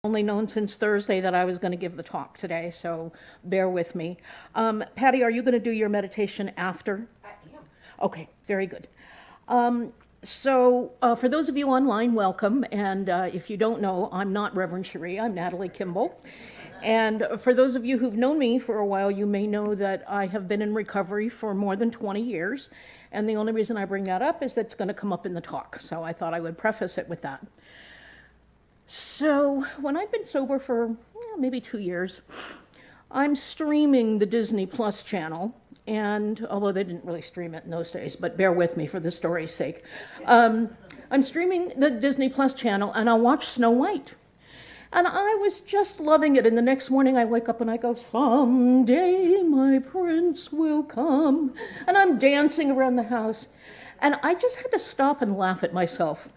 only known since Thursday that I was going to give the talk today, so bear with me. Patty, are you going to do your meditation after? I am. Okay, very good. For those of you online, welcome. And if you don't know, I'm not Reverend Cherie, I'm Natalie Kimball. And for those of you who've known me for a while, you may know that I have been in recovery for more than 20 years. And the only reason I bring that up is that it's going to come up in the talk. So I thought I would preface it with that. So when I've been sober for maybe 2 years, I'm streaming the Disney Plus channel. And although they didn't really stream it in those days, but bear with me for the story's sake. I'm streaming the Disney Plus channel and I watch Snow White. And I was just loving it. And the next morning I wake up and I go, someday my prince will come. And I'm dancing around the house. And I just had to stop and laugh at myself.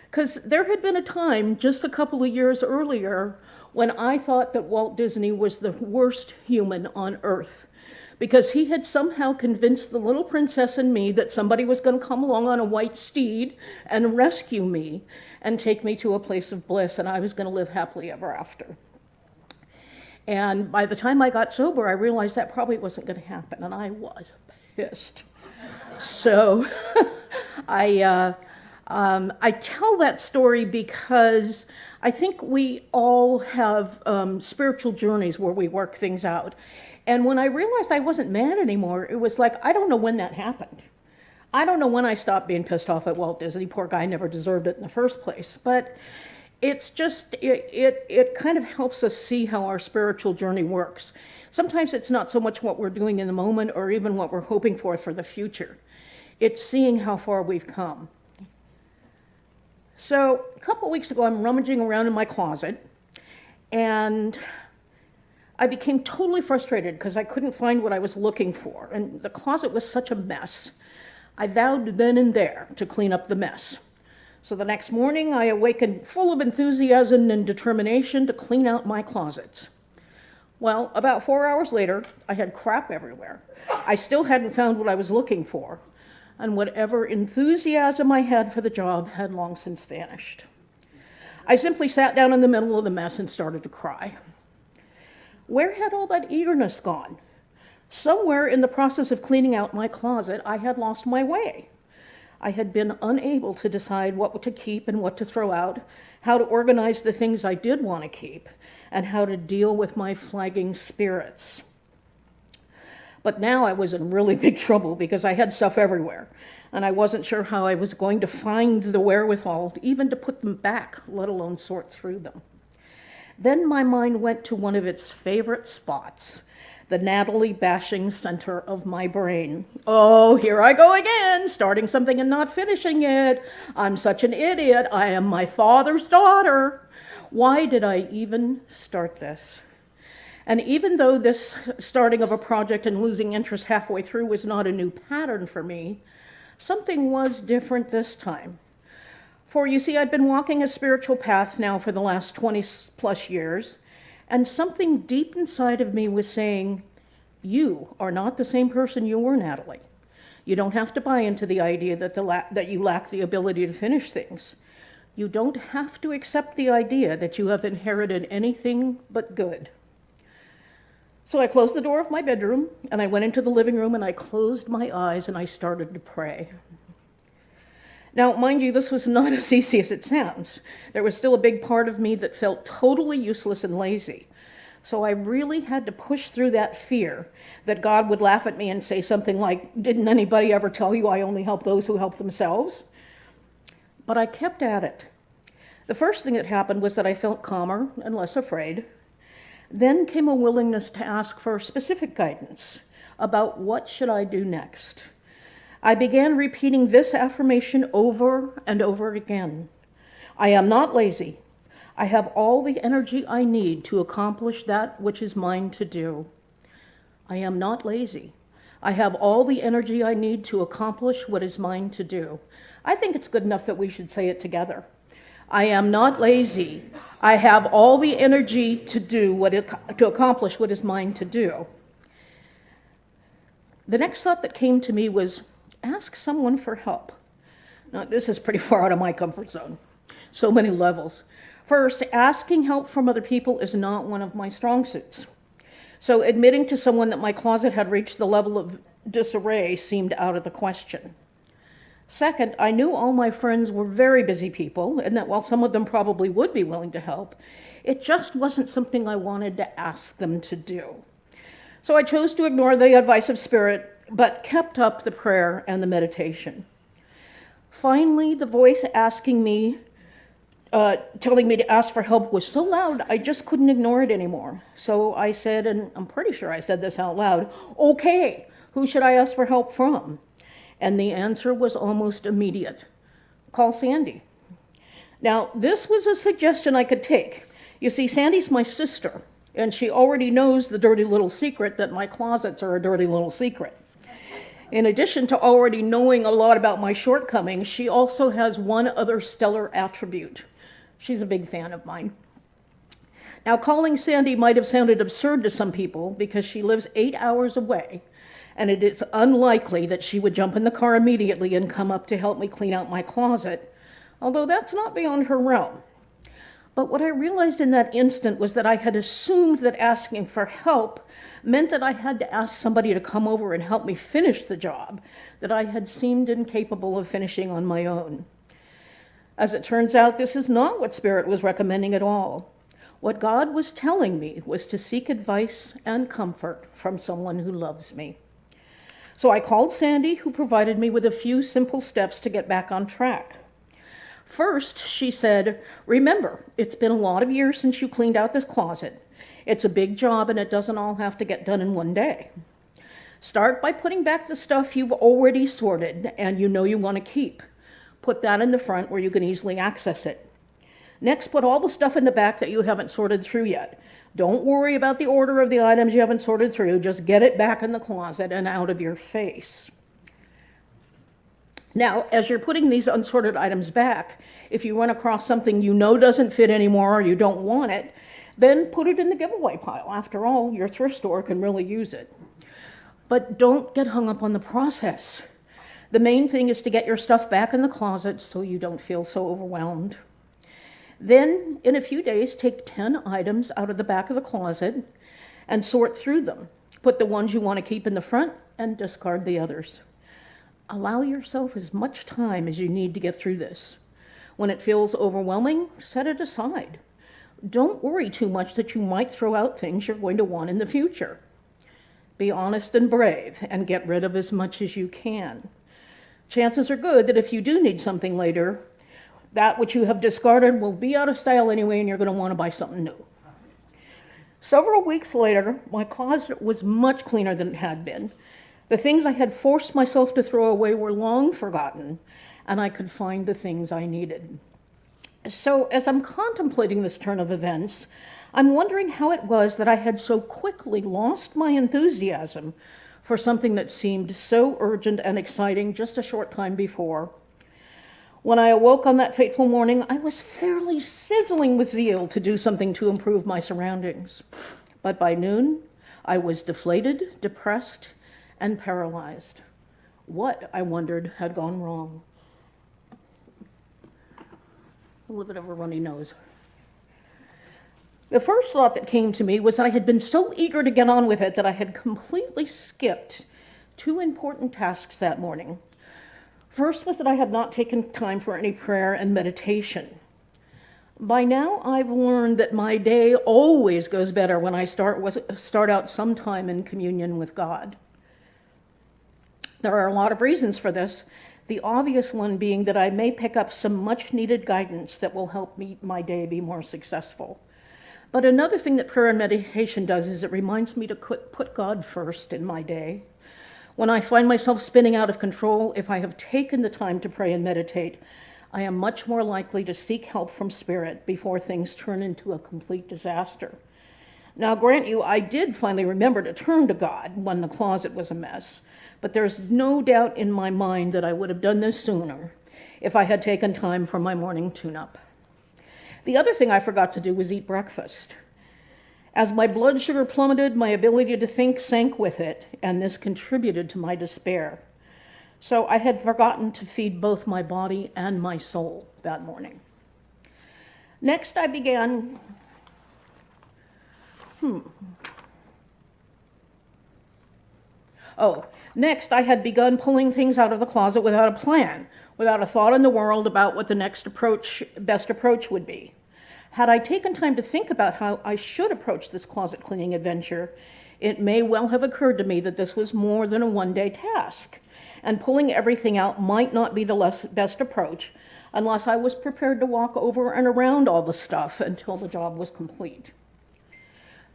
Because there had been a time just a couple of years earlier when I thought that Walt Disney was the worst human on earth. Because he had somehow convinced the little princess and me that somebody was going to come along on a white steed and rescue me and take me to a place of bliss, and I was going to live happily ever after. And by the time I got sober, I realized that probably wasn't going to happen, and I was pissed. So I tell that story because I think we all have spiritual journeys where we work things out. And when I realized I wasn't mad anymore, it was like, I don't know when that happened. I don't know when I stopped being pissed off at Walt Disney. Poor guy never deserved it in the first place. But it's just, it kind of helps us see how our spiritual journey works. Sometimes it's not so much what we're doing in the moment or even what we're hoping for the future. It's seeing how far we've come. So a couple weeks ago, I'm rummaging around in my closet, and I became totally frustrated because I couldn't find what I was looking for, and the closet was such a mess. I vowed then and there to clean up the mess. So the next morning, I awakened full of enthusiasm and determination to clean out my closets. Well, about 4 hours later, I had crap everywhere. I still hadn't found what I was looking for, and whatever enthusiasm I had for the job had long since vanished. I simply sat down in the middle of the mess and started to cry. Where had all that eagerness gone? Somewhere in the process of cleaning out my closet, I had lost my way. I had been unable to decide what to keep and what to throw out, how to organize the things I did want to keep, and how to deal with my flagging spirits. But now I was in really big trouble because I had stuff everywhere, and I wasn't sure how I was going to find the wherewithal even to put them back, let alone sort through them. Then my mind went to one of its favorite spots, the Natalie bashing center of my brain. Oh, here I go again, starting something and not finishing it. I'm such an idiot. I am my father's daughter. Why did I even start this? And even though this starting of a project and losing interest halfway through was not a new pattern for me, something was different this time. For you see, I'd been walking a spiritual path now for the last 20 plus years, and something deep inside of me was saying, you are not the same person you were, Natalie. You don't have to buy into the idea that you lack the ability to finish things. You don't have to accept the idea that you have inherited anything but good. So I closed the door of my bedroom, and I went into the living room, and I closed my eyes, and I started to pray. Now, mind you, this was not as easy as it sounds. There was still a big part of me that felt totally useless and lazy. So I really had to push through that fear that God would laugh at me and say something like, didn't anybody ever tell you I only help those who help themselves? But I kept at it. The first thing that happened was that I felt calmer and less afraid. Then came a willingness to ask for specific guidance about what should I do next. I began repeating this affirmation over and over again. I am not lazy. I have all the energy I need to accomplish that which is mine to do. I am not lazy. I have all the energy I need to accomplish what is mine to do. I think it's good enough that we should say it together. I am not lazy. I have all the energy to accomplish what is mine to do. The next thought that came to me was, ask someone for help. Now, this is pretty far out of my comfort zone, so many levels. First, asking help from other people is not one of my strong suits. So admitting to someone that my closet had reached the level of disarray seemed out of the question. Second, I knew all my friends were very busy people, and that while some of them probably would be willing to help, it just wasn't something I wanted to ask them to do. So I chose to ignore the advice of Spirit, but kept up the prayer and the meditation. Finally, the voice asking me, telling me to ask for help was so loud, I just couldn't ignore it anymore. So I said, and I'm pretty sure I said this out loud, "Okay, who should I ask for help from?" And the answer was almost immediate. Call Sandy. Now, this was a suggestion I could take. You see, Sandy's my sister, and she already knows the dirty little secret that my closets are a dirty little secret. In addition to already knowing a lot about my shortcomings, she also has one other stellar attribute. She's a big fan of mine. Now, calling Sandy might have sounded absurd to some people because she lives 8 hours away, and it is unlikely that she would jump in the car immediately and come up to help me clean out my closet, although that's not beyond her realm. But what I realized in that instant was that I had assumed that asking for help meant that I had to ask somebody to come over and help me finish the job that I had seemed incapable of finishing on my own. As it turns out, this is not what Spirit was recommending at all. What God was telling me was to seek advice and comfort from someone who loves me. So I called Sandy, who provided me with a few simple steps to get back on track. First, she said, "Remember, it's been a lot of years since you cleaned out this closet. It's a big job and it doesn't all have to get done in one day. Start by putting back the stuff you've already sorted and you know you want to keep. Put that in the front where you can easily access it. Next, put all the stuff in the back that you haven't sorted through yet. Don't worry about the order of the items you haven't sorted through. Just get it back in the closet and out of your face. Now, as you're putting these unsorted items back, if you run across something you know doesn't fit anymore or you don't want it, then put it in the giveaway pile. After all, your thrift store can really use it. But don't get hung up on the process. The main thing is to get your stuff back in the closet so you don't feel so overwhelmed. Then, in a few days, take 10 items out of the back of the closet and sort through them. Put the ones you want to keep in the front and discard the others. Allow yourself as much time as you need to get through this. When it feels overwhelming, set it aside. Don't worry too much that you might throw out things you're going to want in the future. Be honest and brave and get rid of as much as you can. Chances are good that if you do need something later, that which you have discarded will be out of style anyway and you're going to want to buy something new. Several weeks later, my closet was much cleaner than it had been. The things I had forced myself to throw away were long forgotten, and I could find the things I needed. So as I'm contemplating this turn of events, I'm wondering how it was that I had so quickly lost my enthusiasm for something that seemed so urgent and exciting just a short time before. When I awoke on that fateful morning, I was fairly sizzling with zeal to do something to improve my surroundings. But by noon, I was deflated, depressed, and paralyzed. What, I wondered, had gone wrong? A little bit of a runny nose. The first thought that came to me was that I had been so eager to get on with it that I had completely skipped 2 important tasks that morning. First was that I had not taken time for any prayer and meditation. By now, I've learned that my day always goes better when I start out sometime in communion with God. There are a lot of reasons for this, the obvious one being that I may pick up some much-needed guidance that will help my day be more successful. But another thing that prayer and meditation does is it reminds me to put God first in my day. When I find myself spinning out of control, if I have taken the time to pray and meditate, I am much more likely to seek help from Spirit before things turn into a complete disaster. Now, grant you, I did finally remember to turn to God when the closet was a mess, but there's no doubt in my mind that I would have done this sooner if I had taken time for my morning tune-up. The other thing I forgot to do was eat breakfast. As my blood sugar plummeted, my ability to think sank with it, and this contributed to my despair. So I had forgotten to feed both my body and my soul that morning. Next, I began, next I had begun pulling things out of the closet without a plan, without a thought in the world about what the next best approach would be. Had I taken time to think about how I should approach this closet cleaning adventure, it may well have occurred to me that this was more than a one-day task, and pulling everything out might not be the best approach unless I was prepared to walk over and around all the stuff until the job was complete.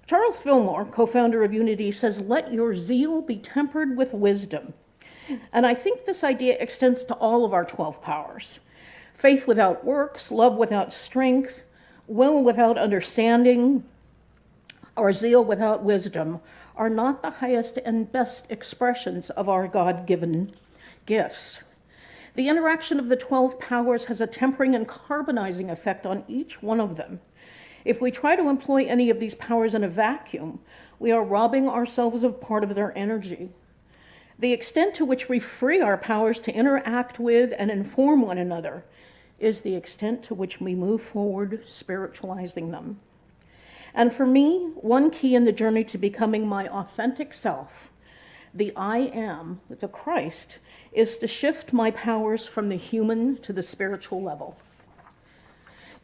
Charles Fillmore, co-founder of Unity, says, "Let your zeal be tempered with wisdom." And I think this idea extends to all of our 12 powers. Faith without works, love without strength, will without understanding, or zeal without wisdom are not the highest and best expressions of our God-given gifts. The interaction of the 12 powers has a tempering and carbonizing effect on each one of them. If we try to employ any of these powers in a vacuum, we are robbing ourselves of part of their energy. The extent to which we free our powers to interact with and inform one another is the extent to which we move forward spiritualizing them. And for me, one key in the journey to becoming my authentic self, the I am, the Christ, is to shift my powers from the human to the spiritual level.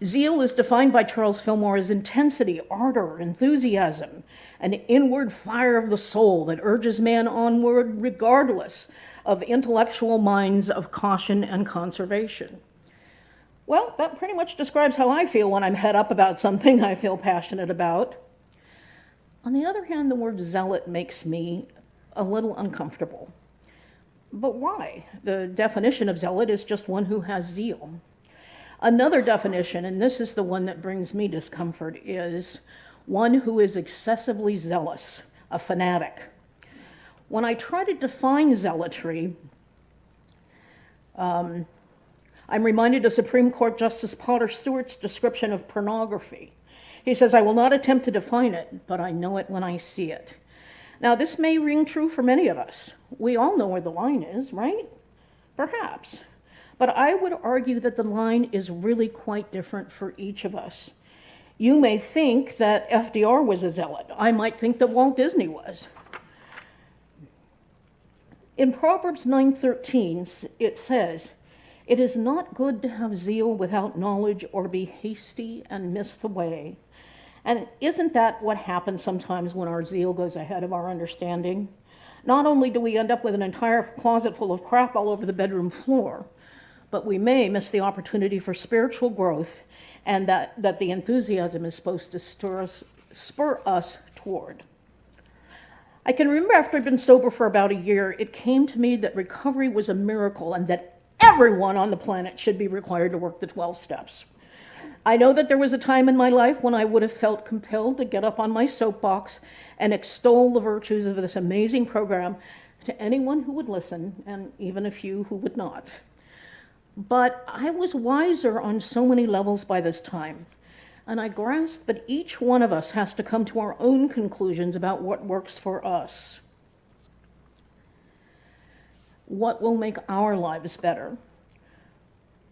Zeal is defined by Charles Fillmore as intensity, ardor, enthusiasm, an inward fire of the soul that urges man onward regardless of intellectual minds of caution and conservation. Well, that pretty much describes how I feel when I'm head up about something I feel passionate about. On the other hand, the word zealot makes me a little uncomfortable. But why? The definition of zealot is just one who has zeal. Another definition, and this is the one that brings me discomfort, is one who is excessively zealous, a fanatic. When I try to define zealotry, I'm reminded of Supreme Court Justice Potter Stewart's description of pornography. He says, "I will not attempt to define it, but I know it when I see it." Now, this may ring true for many of us. We all know where the line is, right? Perhaps. But I would argue that the line is really quite different for each of us. You may think that FDR was a zealot. I might think that Walt Disney was. In Proverbs 9:13, it says, "It is not good to have zeal without knowledge or be hasty and miss the way." And isn't that what happens sometimes when our zeal goes ahead of our understanding? Not only do we end up with an entire closet full of crap all over the bedroom floor, but we may miss the opportunity for spiritual growth and that the enthusiasm is supposed to spur us toward. I can remember after I'd been sober for about a year, it came to me that recovery was a miracle and that everyone on the planet should be required to work the 12 steps. I know that there was a time in my life when I would have felt compelled to get up on my soapbox and extol the virtues of this amazing program to anyone who would listen, and even a few who would not. But I was wiser on so many levels by this time, and I grasped that each one of us has to come to our own conclusions about what works for us. What will make our lives better?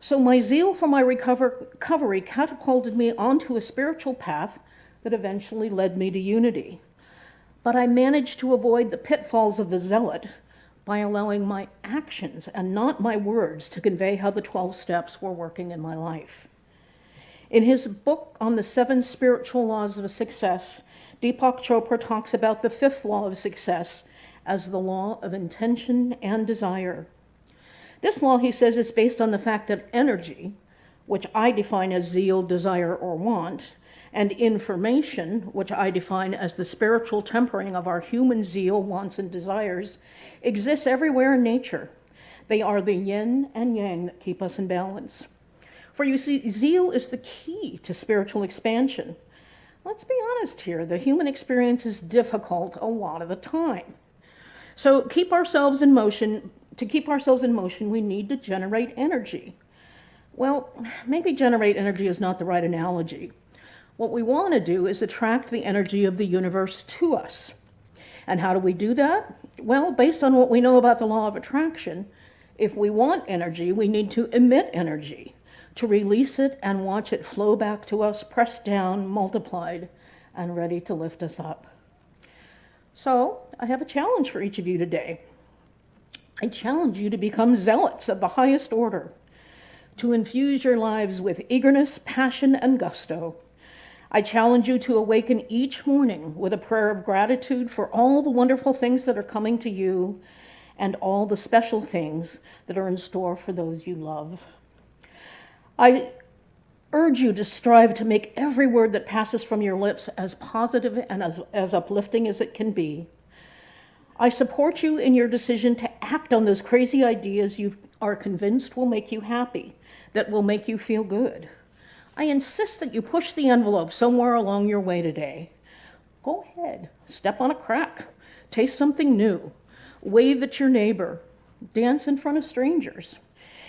So my zeal for my recovery catapulted me onto a spiritual path that eventually led me to Unity. But I managed to avoid the pitfalls of the zealot by allowing my actions and not my words to convey how the 12 steps were working in my life. In his book on the 7 spiritual laws of success, Deepak Chopra talks about the 5th law of success as the law of intention and desire. This law, he says, is based on the fact that energy, which I define as zeal, desire, or want, and information, which I define as the spiritual tempering of our human zeal, wants, and desires, exists everywhere in nature. They are the yin and yang that keep us in balance. For you see, zeal is the key to spiritual expansion. Let's be honest here, the human experience is difficult a lot of the time. So to keep ourselves in motion, we need to generate energy. Well, maybe generate energy is not the right analogy. What we want to do is attract the energy of the universe to us. And how do we do that? Well, based on what we know about the law of attraction, if we want energy, we need to emit energy. to release it and watch it flow back to us, pressed down, multiplied, and ready to lift us up. So I have a challenge for each of you today. I challenge you to become zealots of the highest order, to infuse your lives with eagerness, passion, and gusto. I challenge you to awaken each morning with a prayer of gratitude for all the wonderful things that are coming to you and all the special things that are in store for those you love. I urge you to strive to make every word that passes from your lips as positive and as uplifting as it can be. I support you in your decision to act on those crazy ideas you are convinced will make you happy, that will make you feel good. I insist that you push the envelope somewhere along your way today. Go ahead, step on a crack, taste something new, wave at your neighbor, dance in front of strangers.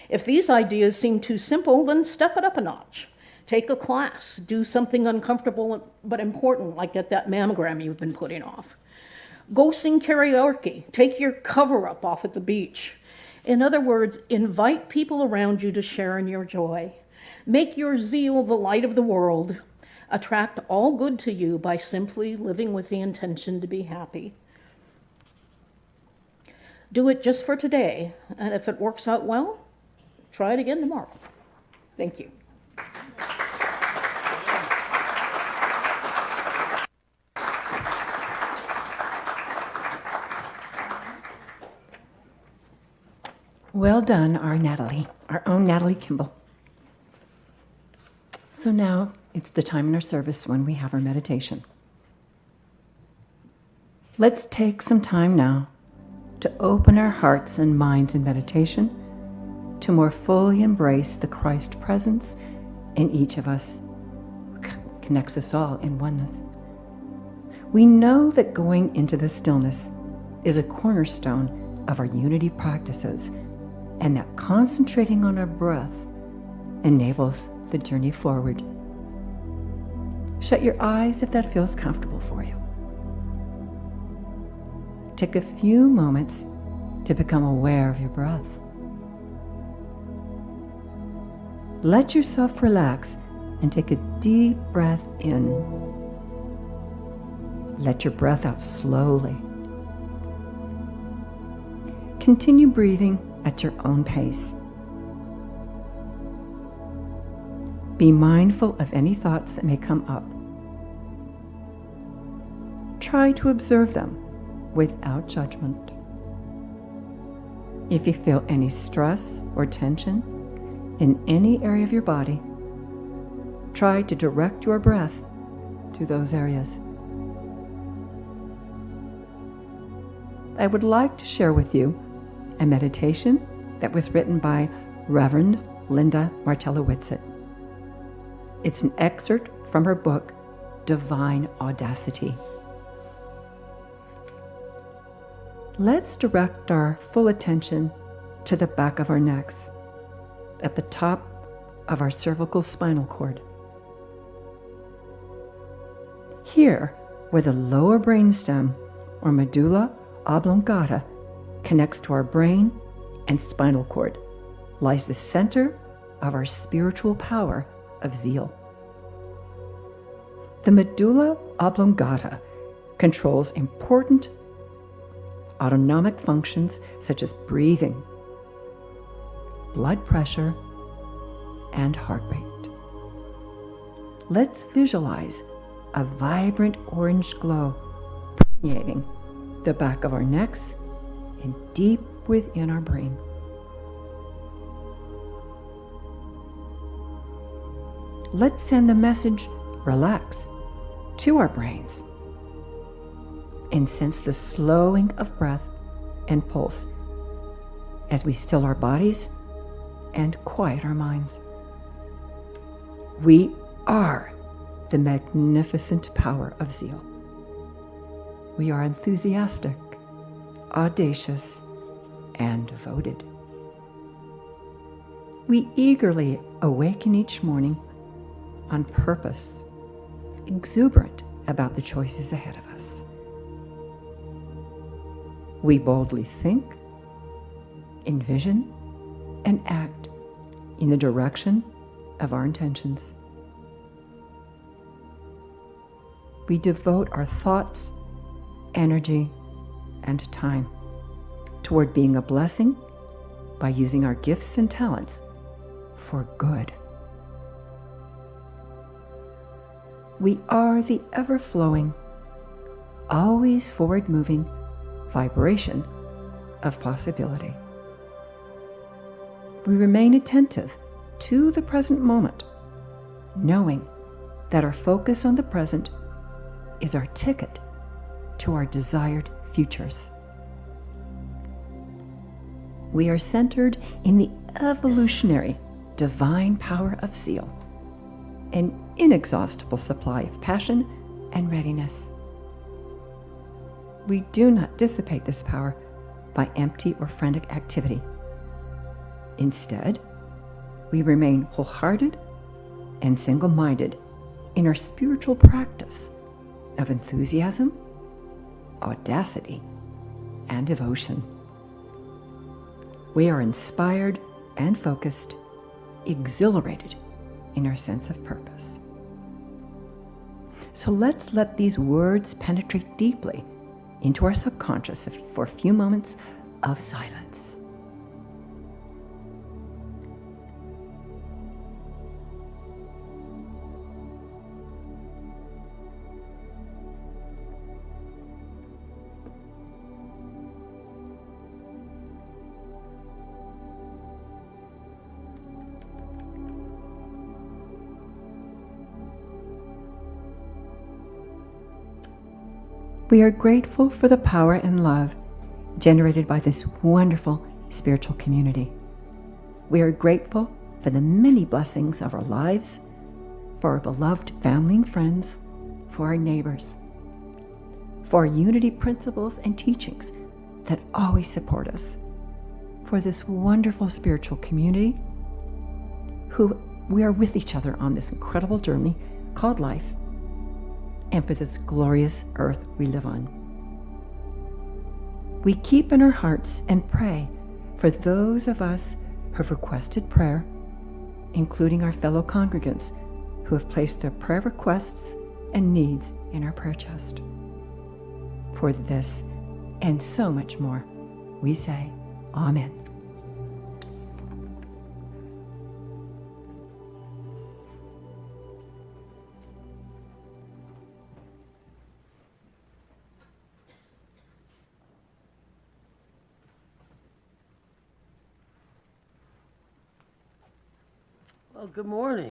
If these ideas seem too simple, then step it up a notch. Take a class, do something uncomfortable but important, like get that mammogram you've been putting off. Go sing karaoke, take your cover up off at the beach. In other words, invite people around you to share in your joy. Make your zeal the light of the world. Attract all good to you by simply living with the intention to be happy. Do it just for today, and if it works out well, try it again tomorrow. Thank you. Well done, our Natalie, our own Natalie Kimball. So now it's the time in our service when we have our meditation. Let's take some time now to open our hearts and minds in meditation to more fully embrace the Christ presence in each of us, who connects us all in oneness. We know that going into the stillness is a cornerstone of our unity practices, and that concentrating on our breath enables the journey forward. Shut your eyes if that feels comfortable for you. Take a few moments to become aware of your breath. Let yourself relax and take a deep breath in. Let your breath out slowly. Continue breathing at your own pace. Be mindful of any thoughts that may come up. Try to observe them without judgment. If you feel any stress or tension in any area of your body, try to direct your breath to those areas. I would like to share with you a meditation that was written by Reverend Linda Martella-Whitsett. It's an excerpt from her book, Divine Audacity. Let's direct our full attention to the back of our necks, at the top of our cervical spinal cord. Here, where the lower brainstem, or medulla oblongata, connects to our brain and spinal cord, lies the center of our spiritual power of zeal. The medulla oblongata controls important autonomic functions such as breathing, blood pressure, and heart rate. Let's visualize a vibrant orange glow permeating the back of our necks and deep within our brain. Let's send the message, relax, to our brains and sense the slowing of breath and pulse as we still our bodies and quiet our minds. We are the magnificent power of zeal. We are enthusiastic, audacious, and devoted. We eagerly awaken each morning on purpose, exuberant about the choices ahead of us. We boldly think, envision, and act in the direction of our intentions. We devote our thoughts, energy, and time toward being a blessing by using our gifts and talents for good. We are the ever-flowing, always forward-moving vibration of possibility. We remain attentive to the present moment, knowing that our focus on the present is our ticket to our desired futures. We are centered in the evolutionary divine power of Seal, an inexhaustible supply of passion and readiness. We do not dissipate this power by empty or frantic activity. Instead, we remain wholehearted and single-minded in our spiritual practice of enthusiasm, audacity, and devotion. We are inspired and focused, exhilarated in our sense of purpose. So let's let these words penetrate deeply into our subconscious for a few moments of silence. We are grateful for the power and love generated by this wonderful spiritual community. We are grateful for the many blessings of our lives, for our beloved family and friends, for our neighbors, for our unity principles and teachings that always support us, for this wonderful spiritual community who we are with each other on this incredible journey called life, and for this glorious earth we live on. We keep in our hearts and pray for those of us who have requested prayer, including our fellow congregants who have placed their prayer requests and needs in our prayer chest. For this and so much more, we say, Amen. Well, good morning.